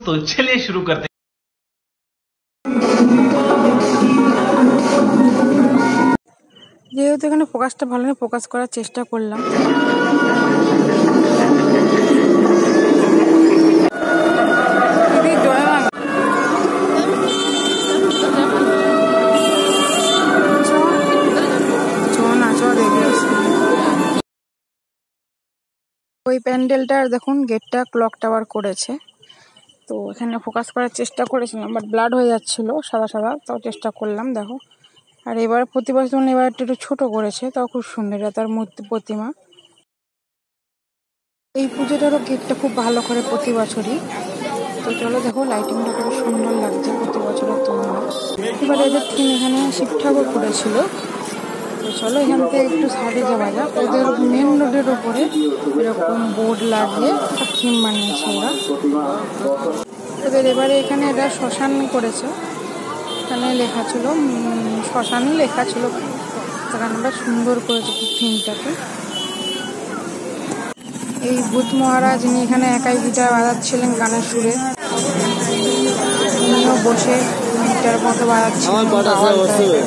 तो चलिए शुरू करते हैं। যেহেতু এখানে ফোকাসটা ভালো না, ফোকাস করার চেষ্টা করলাম। ওই প্যান্ডেলটার দেখুন গেটটা ক্লক টাওয়ার করেছে, তো এখানে ফোকাস করার চেষ্টা করেছিলাম, বাট ব্লাড হয়ে যাচ্ছিল সাদা সাদা, তাও চেষ্টা করলাম। দেখো, আর এবার প্রতি বছর এবার একটু ছোট করেছে, তাও খুব সুন্দর তার মূর্তি প্রতিমা। এই পুজোটারও গেটটা খুব ভালো করে প্রতি বছরই। তো চলো দেখো, লাইটিংটা খুব সুন্দর লাগছে প্রতি বছরের তুলনায়। এবার এদের থিম এখানে শিব ঠাকুর করেছিল। তো চলো এখান থেকে একটু সাইডে যাওয়া যাক। ওদের মেন রোডের ওপরে এরকম বোর্ড লাগিয়ে একটা থিম বানিয়েছে ওরা। ওদের এবারে এখানে এটা শ্মশান করেছে, এখানে লেখা ছিল শ্মশানই লেখা ছিল, এখানটা সুন্দর করেছে থিমটাকে। এই ভূত মহারাজ ইনি এখানে একাই গিটার বাজাচ্ছিলেন গানের সুরে, উনিও বসে গিটার মতো বাজাচ্ছিলেন।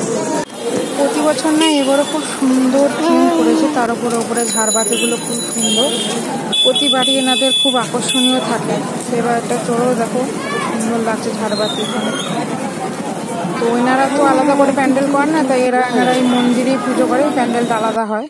প্রতি বছর না, এবারও খুব সুন্দর থিম করেছে, তার উপরে ঝাড়বাতিগুলো খুব সুন্দর, প্রতিবারই এনাদের খুব আকর্ষণীয় থাকে। এবার একটা চড়ো দেখো, সুন্দর লাগছে ঝাড়বাতি। তো এনারা তো আলাদা করে প্যান্ডেল করেন না, তাই এনারা এই মন্দিরেই পুজো করে, প্যান্ডেলটা আলাদা হয়।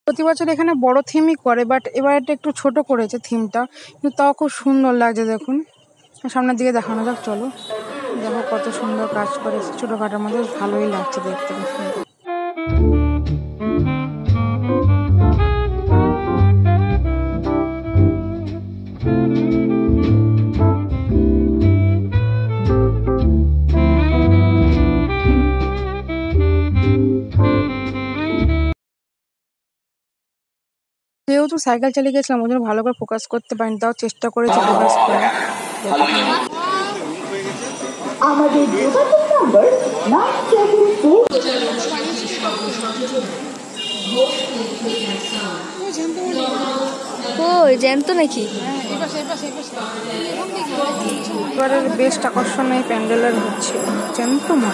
প্রতি বছর এখানে বড় থিমই করে, বাট এবার এটা একটু ছোট করেছে থিমটা, কিন্তু তাও খুব সুন্দর লাগছে। দেখুন সামনের দিকে দেখানো যাক, চলো দেখো কত সুন্দর কাজ করেছে, ছোটখাটোর মধ্যে ভালোই লাগছে দেখতে, খুব সুন্দর। যেহেতু সাইকেল চালিয়ে গেছিলাম, ওই জন্য ভালো করে ফোকাস করতে পারিনি, তাও চেষ্টা করেছি ফোকাস করে। আমাদের যোগাযোগ নম্বর 974 জ্যান্ত নাকি। এবারের বেস্ট আকর্ষণ এই প্যান্ডেলের হচ্ছে জ্যান্ত মা।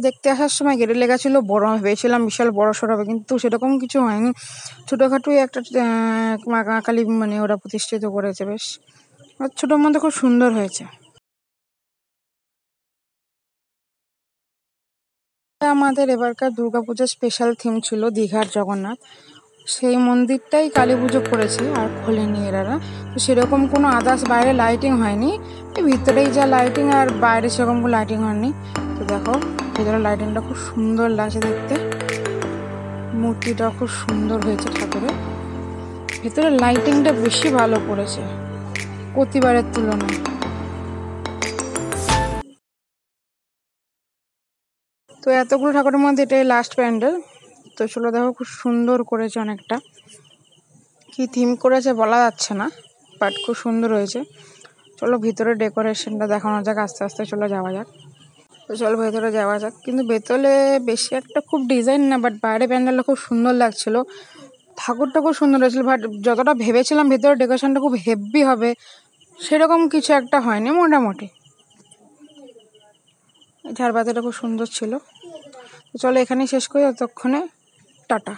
দেখতে আসার সময় গেটে লেখা ছিল বড়, আমি ভেবেছিলাম বিশাল বড় সড় হবে, কিন্তু সেরকম কিছু হয়নি, ছোটোখাটোই একটা মা কালী মানে ওরা প্রতিষ্ঠিত করেছে, বেশ ছোটোর মধ্যে খুব সুন্দর হয়েছে। আমাদের এবারকার দুর্গাপূজার স্পেশাল থিম ছিল দীঘার জগন্নাথ, সেই মন্দিরটাই কালী পুজো করেছে আর খোলেনি এরা। তো সেরকম কোনো আদার্স বাইরে লাইটিং হয়নি, ভিতরেই যা লাইটিং, আর বাইরে সেরকম কোনো লাইটিং হয়নি। তো দেখো ভেতরে লাইটিংটা খুব সুন্দর লাগছে দেখতে, মূর্তিটা খুব সুন্দর হয়েছে ঠাকুরের, ভেতরে লাইটিংটা বেশি ভালো করেছে প্রতিবারের তুলনায়। তো এতগুলো ঠাকুরের মধ্যে এটাই লাস্ট প্যান্ডেল। তো চলো দেখো, খুব সুন্দর করেছে, অনেকটা কি থিম করেছে বলা যাচ্ছে না, বাট খুব সুন্দর হয়েছে। চলো ভিতরে ডেকোরেশনটা দেখানো যাক, আস্তে আস্তে চলে যাওয়া যাক। তো চলো ভেতরে যাওয়া যাক। কিন্তু ভেতরে বেশি একটা খুব ডিজাইন না, বাট বাইরে প্যান্ডেলটা খুব সুন্দর লাগছিল, ঠাকুরটা খুব সুন্দর হয়েছিল। বাট যতটা ভেবেছিলাম ভেতরে ডেকোরেশনটা খুব হেভি হবে, সেরকম কিছু একটা হয়নি, মোটামুটি। ঝাড়বাতিটা খুব সুন্দর ছিল। তো চলো এখানেই শেষ করি, ততক্ষণে টাটা।